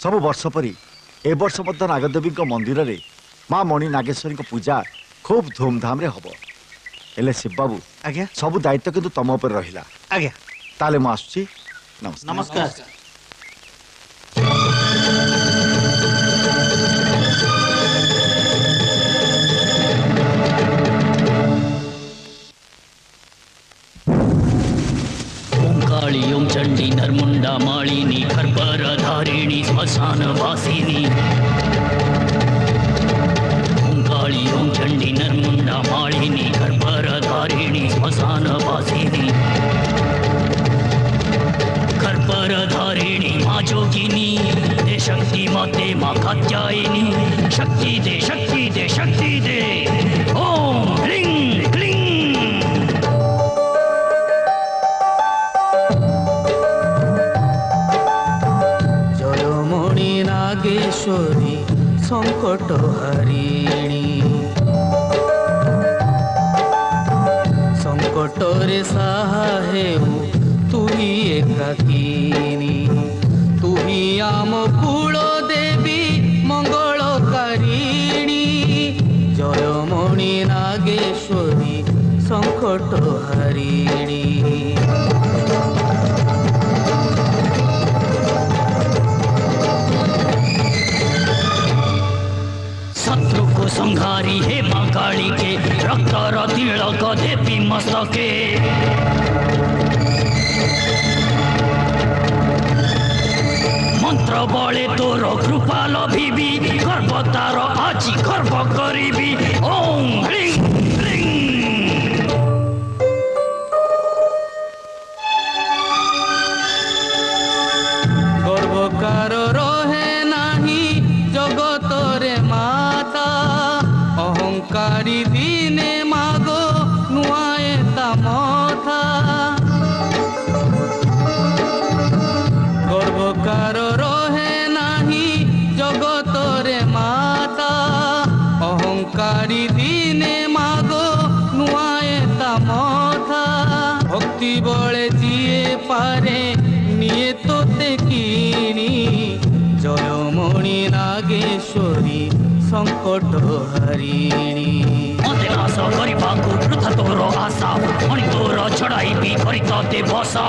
सब वर्ष परी ए वर्ष मध्य नागदेवी मंदिर रे माँ मणि नागेश्वरी पूजा खूब धूमधाम रे हबो। हेले शिव बाबू आज्ञा सब दायित्व किंतु तम ऊपर रहिला। आज्ञा ताले मु आसुची। नमस्कार। नमस्कार। काली ओम चंडी नरमुंडा मालिनी खरपर धारिणी श्मशान वासिनी। ओम काली ओम चंडी नरमुंडा मालिनी खरपर धारिणी श्मशान वासिनी। खरपर धारिणी माँ जोगिनी दे शक्ति माते माँ कात्यायनी। शक्ति दे शक्ति दे शक्ति दे। ओम ह्रीं क्लीं। नागेश्वरी संकट हरिणी संकट रे सहाय तू ही एकाकिनी। तू ही आम कुल देवी मंगलकारिणी। जयमणि नागेश्वरी संकट हरिणी। शत्रु को संहारी हे माँ काली के रक्त तिलक देवी मस्तके। मंत्र बले तोर कृपा लभिबी गर्व तार आज गर्व करिबी। ओम ह्रीं क्लीं। गर्वकार रहे नाही जगत रे माता। अहंकारी दिने मागो नुआए ता मथा। गर्वकार रहे नाही जगत रे माता। अहंकारी दिने मागो नुआए ता मथा। भक्ति बले जिए पारे निये तोते किनी। जयमणि नागेश्वरी संकट हरिणी। मते नाश करबाकू वृथा तोर आशा मणि तोर छड़ाई भी करी तते बसा।